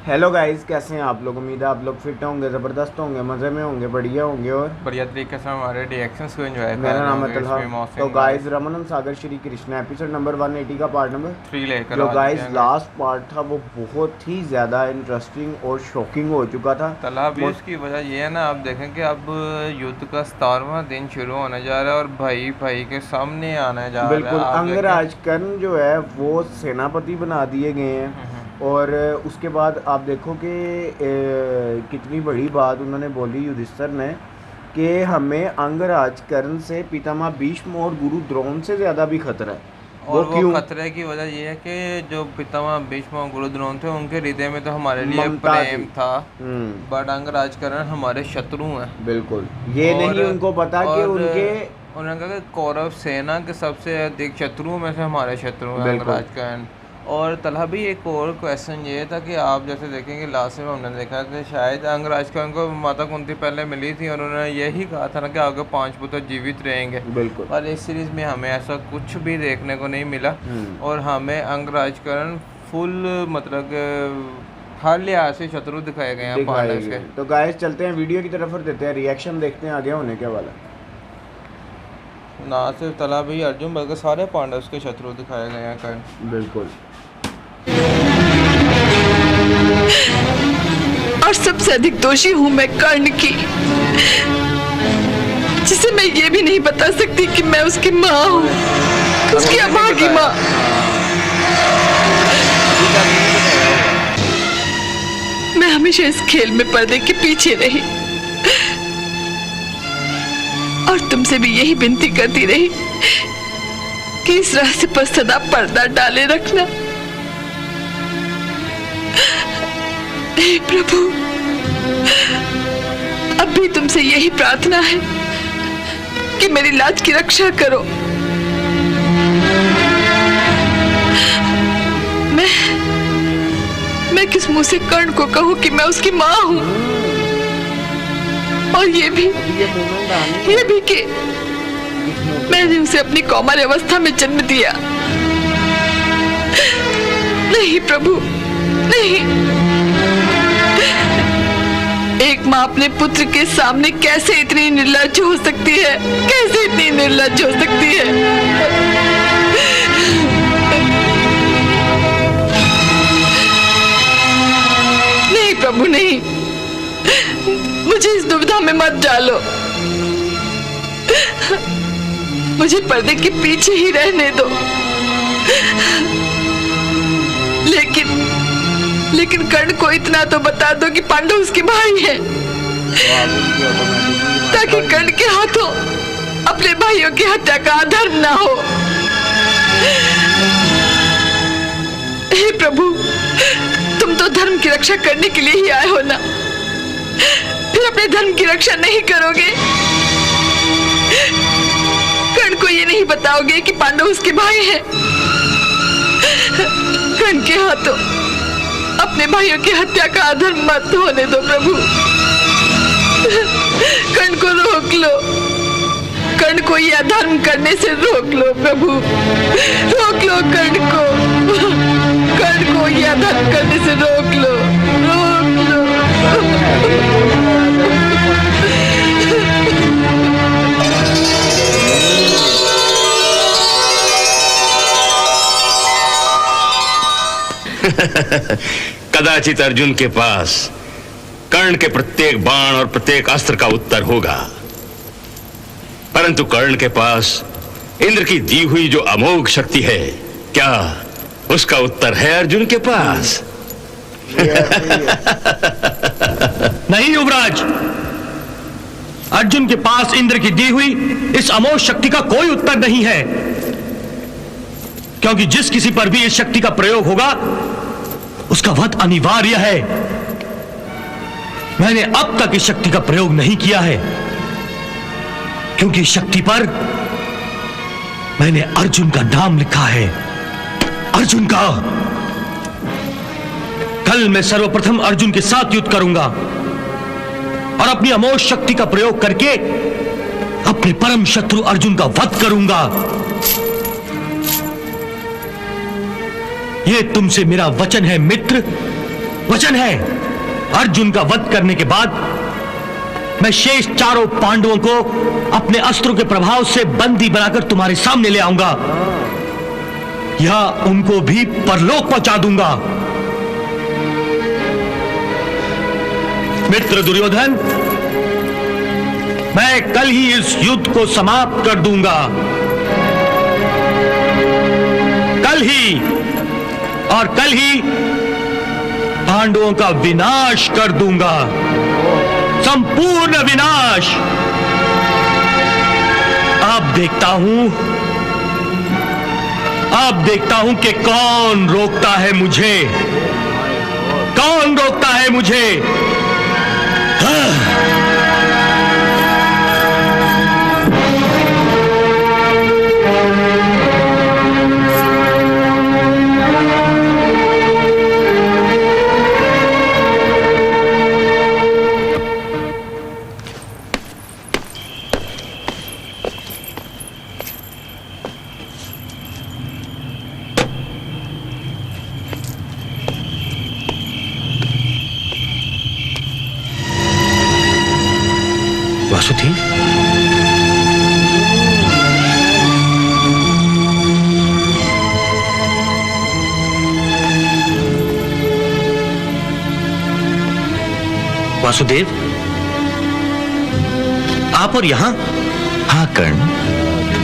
Hello guys, कैसे हैं आप लोग। उम्मीद है आप लोग फिट होंगे, ज़बरदस्त होंगे, मज़े में होंगे, बढ़िया होंगे और बढ़िया तरीके से हमारे रिएक्शंस को एंजॉय कर मेरा रहे नाम है होंगे तलहा। इसमें तो मौसम गाइस, रमनम सागर श्री कृष्ण एपिसोड नंबर 180 का पार्ट नंबर 3 लेकर जो आ चुके गाइस हैं। लास्ट पार्ट था वो बहुत ही ज़्यादा इंटरेस्टिंग और शॉकिंग हो चुका था। तलहा भी उसकी वजह ये है ना, आप देखें कि अब युद्ध का 17वां दिन शुरू होने जा रहा है और भाई भाई के सामने आने जा रहा बिल्कुल, है। आप अंगराज कर्ण जो है वो सेनापति बना दिए गए हैं। और उसके बाद आप देखो कि कितनी बड़ी बात उन्होंने बोली युधिष्ठिर ने कि हमें अंगराज कर्ण से पितामह भीष्म और गुरु द्रोण से ज़्यादा भी खतरा है। और वो क्यों? खतरे की वजह ये है कि जो पितामह भीष्म और गुरु द्रोण थे उनके हृदय में तो हमारे लिए ममता थी। प्रेम था, बट अंगराज कर्ण हमारे शत्रु हैं। बिल्कुल, ये नहीं उनको पता कि उनके उन्होंने कहा कि कौरव सेना के सबसे अधिक शत्रुओं में से हमारे शत्रु हैं बिल्कुल। अंगराज कर्ण। और तलहा भी एक और क्वेश्चन ये था कि आप जैसे देखेंगे लास्ट में हमने देखा था शायद अंगराज कर्ण को माता कुंती पहले मिली थी और उन्होंने यही कहा था ना कि आगे 5 पुत्र जीवित रहेंगे। बिल्कुल। और इस सीरीज में हमें ऐसा कुछ भी देखने को नहीं मिला और हमें अंगराज कर्ण फुल मतलब हर लिहाज से शत्रु दिखाए गए हैं पांडव के। तो गाइस चलते हैं वीडियो की तरफ और देते हैं रिएक्शन, देखते हैं आगे होने क्या वाला। ना सिर्फ तलहा भी अर्जुन बल्कि सारे पांडव के शत्रु दिखाए गए हैं कर्ण। बिल्कुल। और सबसे अधिक दोषी हूं मैं कर्ण की, जिसे मैं ये भी नहीं बता सकती कि मैं उसकी माँ हूँ, उसकी अभागी माँ। मैं हमेशा इस खेल में पर्दे के पीछे रही और तुमसे भी यही विनती करती रही कि इस रास्ते पर सदा पर्दा डाले रखना। हे प्रभु, अब भी तुमसे यही प्रार्थना है कि मेरी लाज की रक्षा करो। मैं किस मुंह से कर्ण को कहूं कि मैं उसकी माँ हूं, और ये भी कि मैंने उसे अपनी कौमार अवस्था में जन्म दिया। नहीं प्रभु, नहीं। एक माँ अपने पुत्र के सामने कैसे इतनी निर्लज्ज हो सकती है, कैसे इतनी निर्लज्ज हो सकती है। नहीं प्रभु, नहीं, मुझे इस दुविधा में मत डालो। मुझे पर्दे के पीछे ही रहने दो। लेकिन कर्ण को इतना तो बता दो कि पांडव उसके भाई हैं, ताकि कर्ण के हाथों अपने भाइयों की हत्या का अधर्म ना हो। हे प्रभु, तुम तो धर्म की रक्षा करने के लिए ही आए हो ना, फिर अपने धर्म की रक्षा नहीं करोगे? कर्ण को ये नहीं बताओगे कि पांडव उसके भाई हैं? कर्ण के हाथों अपने भाइयों की हत्या का अधर्म मत होने दो प्रभु। कर्ण को रोक लो, कर्ण को ये अधर्म करने से रोक लो प्रभु, रोक लो कर्ण को ये अधर्म करने से रोक लो, रोक लो। कदाचित अर्जुन के पास कर्ण के प्रत्येक बाण और प्रत्येक अस्त्र का उत्तर होगा, परंतु कर्ण के पास इंद्र की दी हुई जो अमोघ शक्ति है, क्या उसका उत्तर है अर्जुन के पास? नहीं युवराज, अर्जुन के पास इंद्र की दी हुई इस अमोघ शक्ति का कोई उत्तर नहीं है, क्योंकि जिस किसी पर भी इस शक्ति का प्रयोग होगा उसका वध अनिवार्य है। मैंने अब तक इस शक्ति का प्रयोग नहीं किया है, क्योंकि इस शक्ति पर मैंने अर्जुन का नाम लिखा है, अर्जुन का। कल मैं सर्वप्रथम अर्जुन के साथ युद्ध करूंगा और अपनी अमोघ शक्ति का प्रयोग करके अपने परम शत्रु अर्जुन का वध करूंगा। यह तुमसे मेरा वचन है मित्र, वचन है, अर्जुन का वध करने के बाद मैं शेष चारों पांडवों को अपने अस्त्रों के प्रभाव से बंदी बनाकर तुम्हारे सामने ले आऊंगा, या उनको भी परलोक पहुंचा दूंगा। मित्र दुर्योधन, मैं कल ही इस युद्ध को समाप्त कर दूंगा, कल ही, और कल ही पांडवों का विनाश कर दूंगा, संपूर्ण विनाश। अब देखता हूं कि कौन रोकता है मुझे, कौन रोकता है मुझे। वासुदेव, वासुदेव, आप और यहां? हाँ कर्ण,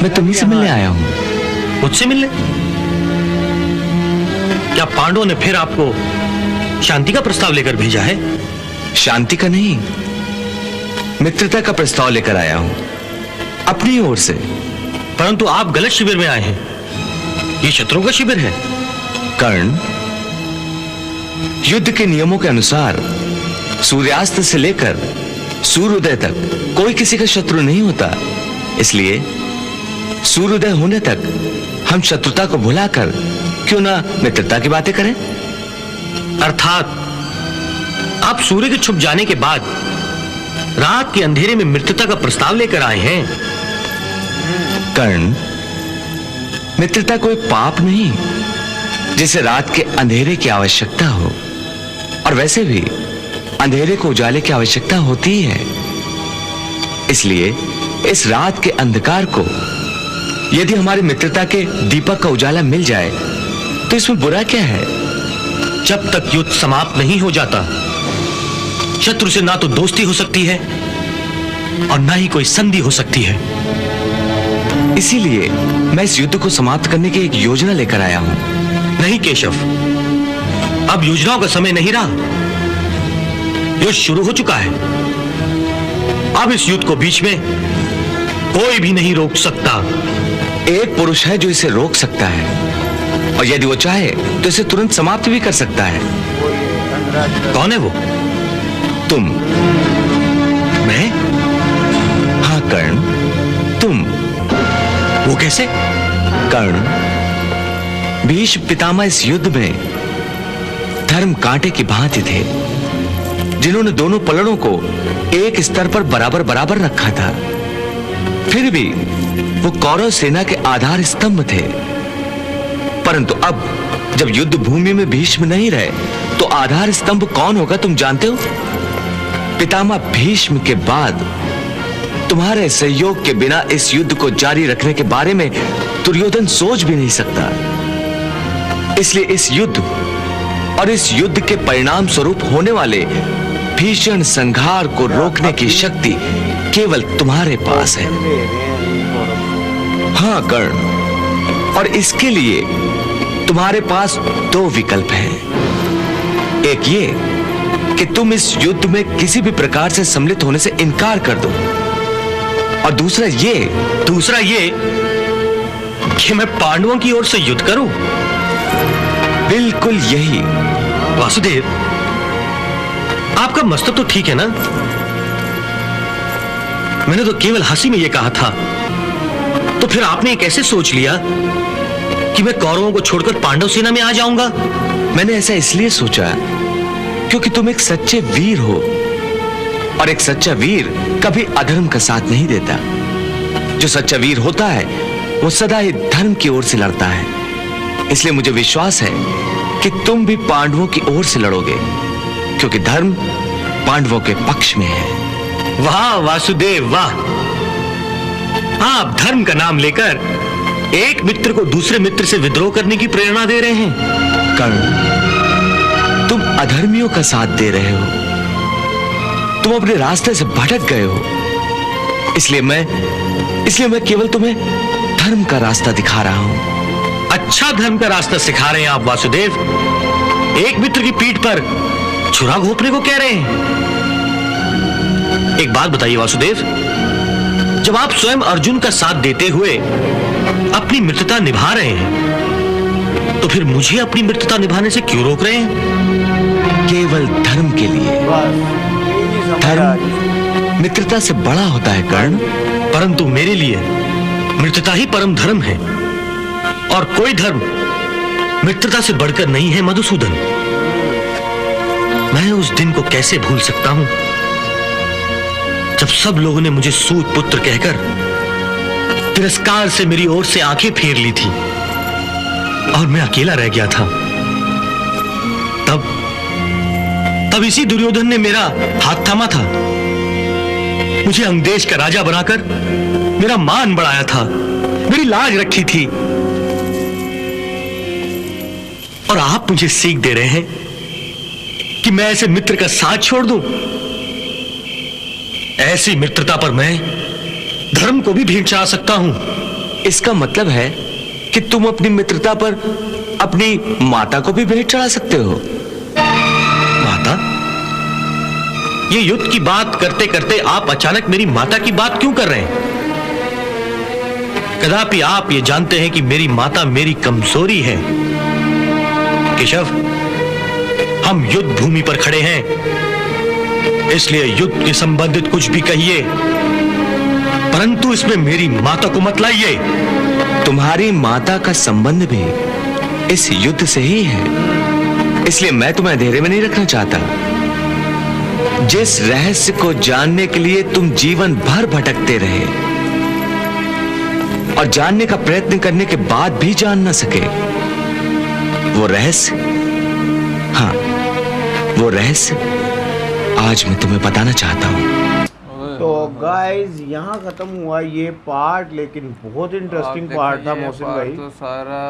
मैं तुम्ही से मिलने आया हूं। मुझसे मिलने? क्या पांडवों ने फिर आपको शांति का प्रस्ताव लेकर भेजा है? शांति का नहीं, मित्रता का प्रस्ताव लेकर आया हूं, अपनी ओर से। परंतु आप गलत शिविर में आए हैं, ये शत्रुओं का शिविर है। कर्ण, युद्ध के नियमों के अनुसार सूर्यास्त से लेकर सूर्योदय तक कोई किसी का शत्रु नहीं होता, इसलिए सूर्योदय होने तक हम शत्रुता को भुलाकर क्यों ना मित्रता की बातें करें। अर्थात आप सूर्य के छुप जाने के बाद रात के अंधेरे में मित्रता का प्रस्ताव लेकर आए हैं। कर्ण, मित्रता कोई पाप नहीं जिसे रात के अंधेरे की आवश्यकता हो, और वैसे भी अंधेरे को उजाले की आवश्यकता होती ही है। इसलिए इस रात के अंधकार को यदि हमारी मित्रता के दीपक का उजाला मिल जाए तो इसमें बुरा क्या है। जब तक युद्ध समाप्त नहीं हो जाता, शत्रु से ना तो दोस्ती हो सकती है और ना ही कोई संधि हो सकती है। इसीलिए मैं इस युद्ध को समाप्त करने की एक योजना लेकर आया हूं। नहीं केशव, अब योजनाओं का समय नहीं रहा, युद्ध शुरू हो चुका है। अब इस युद्ध को बीच में कोई भी नहीं रोक सकता। एक पुरुष है जो इसे रोक सकता है, और यदि वो चाहे तो इसे तुरंत समाप्त भी कर सकता है। कौन है वो? तुम। मैं? हाँ कर्ण, तुम। वो कैसे? कर्ण, भीष्म पितामह इस युद्ध में धर्म कांटे की भांति थे, जिन्होंने दोनों पलड़ों को एक स्तर पर बराबर बराबर रखा था। फिर भी वो कौरव सेना के आधार स्तंभ थे। परंतु अब जब युद्ध भूमि में भीष्म नहीं रहे तो आधार स्तंभ कौन होगा तुम जानते हो? पितामह भीष्म के बाद तुम्हारे सहयोग के बिना इस युद्ध को जारी रखने के बारे में दुर्योधन सोच भी नहीं सकता। इसलिए इस युद्ध और इस युद्ध के परिणाम स्वरूप होने वाले भीषण संहार को रोकने की शक्ति केवल तुम्हारे पास है। हाँ कर्ण, और इसके लिए तुम्हारे पास दो विकल्प हैं। एक ये कि तुम इस युद्ध में किसी भी प्रकार से सम्मिलित होने से इनकार कर दो, और दूसरा ये कि मैं पांडवों की ओर से युद्ध करूं। बिल्कुल यही। वासुदेव, आपका मस्तक तो ठीक है ना? मैंने तो केवल हंसी में यह कहा था, तो फिर आपने कैसे सोच लिया कि मैं कौरवों को छोड़कर पांडव सेना में आ जाऊंगा? मैंने ऐसा इसलिए सोचा क्योंकि तुम एक सच्चे वीर हो, और एक सच्चा वीर कभी अधर्म का साथ नहीं देता। जो सच्चा वीर होता है वो सदा ही धर्म की ओर से लड़ता है। इसलिए मुझे विश्वास है कि तुम भी पांडवों की ओर से लड़ोगे। क्योंकि धर्म पांडवों के पक्ष में है। वाह वासुदेव वाह, आप धर्म का नाम लेकर एक मित्र को दूसरे मित्र से विद्रोह करने की प्रेरणा दे रहे हैं। कर्ण, तुम अधर्मियों का साथ दे रहे हो, तुम अपने रास्ते से भटक गए हो, इसलिए मैं केवल तुम्हें धर्म का रास्ता दिखा रहा हूं। अच्छा धर्म का रास्ता सिखा रहे हैं आप वासुदेव, एक मित्र की पीठ पर छुरा घोंपने को कह रहे हैं। एक बात बताइए वासुदेव, जब आप स्वयं अर्जुन का साथ देते हुए अपनी मित्रता निभा रहे हैं, तो फिर मुझे अपनी मित्रता निभाने से क्यों रोक रहे हैं? केवल धर्म के लिए। धर्म मित्रता से बड़ा होता है कर्ण। परंतु मेरे लिए मित्रता ही परम धर्म है, और कोई धर्म मित्रता से बढ़कर नहीं है मधुसूदन। मैं उस दिन को कैसे भूल सकता हूं जब सब लोगों ने मुझे सूत पुत्र कहकर तिरस्कार से मेरी ओर से आंखें फेर ली थी और मैं अकेला रह गया था। तब इसी दुर्योधन ने मेरा हाथ थामा था, मुझे अंगदेश का राजा बनाकर मेरा मान बढ़ाया था, मेरी लाज रखी थी, और आप मुझे सीख दे रहे हैं कि मैं ऐसे मित्र का साथ छोड़ दूं। ऐसी मित्रता पर मैं धर्म को भी भेंट चढ़ा सकता हूं। इसका मतलब है कि तुम अपनी मित्रता पर अपनी माता को भी भेंट चढ़ा सकते हो। माता? ये युद्ध की बात करते करते आप अचानक मेरी माता की बात क्यों कर रहे हैं? कदापि आप ये जानते हैं कि मेरी माता मेरी कमजोरी है। केशव, हम युद्ध भूमि पर खड़े हैं, इसलिए युद्ध के संबंधित कुछ भी कहिए, परंतु इसमें मेरी माता को मत लाइए। तुम्हारी माता का संबंध भी इस युद्ध से ही है, इसलिए मैं तुम्हें अंधेरे में नहीं रखना चाहता। जिस रहस्य को जानने के लिए तुम जीवन भर भटकते रहे और जानने का प्रयत्न करने के बाद भी जान न सके, वो रहस्य, हाँ, वो रहस्य आज मैं तुम्हें बताना चाहता हूं। तो गाइस यहाँ ख़त्म हुआ ये पार्ट, लेकिन बहुत इंटरेस्टिंग पार्ट था मोहसिन भाई। तो सारा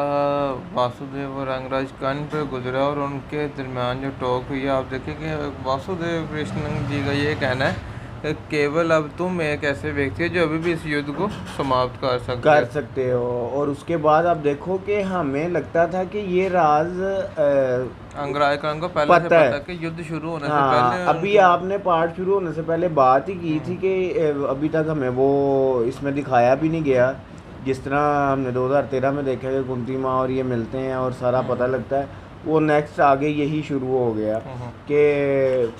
वासुदेव और अंगराज कर्ण पे गुजरा और उनके दरमियान जो टॉक हुई, आप देखिए कि वासुदेव कृष्ण जी का ये कहना है कि केवल अब तुम एक ऐसे व्यक्ति हो जो अभी भी इस युद्ध को समाप्त कर सकते हो। और उसके बाद आप देखो कि हमें लगता था कि ये राज अंगराज कर्ण को पहले से पता कि युद्ध शुरू होने से पहले। अभी आपने पार्ट शुरू होने से पहले बात ही की थी कि अभी तक हमें वो इसमें दिखाया भी नहीं गया, जिस तरह हमने 2013 में देखा कि कुंती माँ और ये मिलते हैं और सारा पता लगता है। वो नेक्स्ट आगे यही शुरू हो गया कि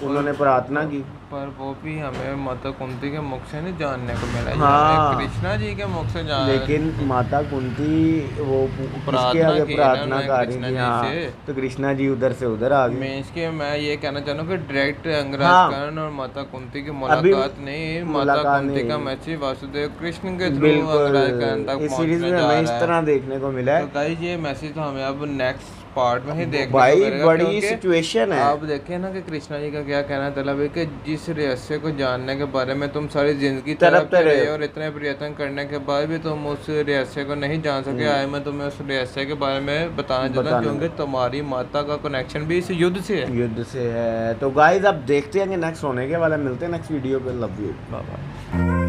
उन्होंने प्रार्थना की, पर वो भी हमें माता कुंती के मुख से नहीं जानने को मिला। हाँ, कृष्णा जी के मुख से जान, लेकिन माता कुंती वो इसके आगे प्रार्थना कर रही थी। हाँ, तो कृष्णा जी उधर से उधर आ गए। मैं ये कहना चाहूँ कि डायरेक्ट अंगराज कर्ण और माता कुंती की मुलाकात नहीं, माता कुंती का मैसेज वासुदेव कृष्ण के थ्रू अंगराज कर्ण तक इस सीरीज में हमें इस तरह देखने को मिला है। तो गाइस ये मैसेज तो हमें अब नेक्स्ट पार्ट में ही देखने भाई को मिलेगा, बड़ी सिचुएशन है। आप देखें ना कि कृष्णा जी का क्या कहना, मतलब है कि जिस रहस्य को जानने के बारे में तुम सारी जिंदगी तड़पते रहे और इतने प्रयत्न करने के बाद भी तुम उस रहस्य को नहीं जान सके। आज मैं तुम्हें उस रहस्य के बारे में बताना चाहता हूँ, क्योंकि तुम्हारी माता का कनेक्शन भी इस युद्ध से है। तो गाइस अब देखते हैं कि नेक्स्ट होने के वाला, मिलते हैं नेक्स्ट वीडियो पे। Love you, bye bye.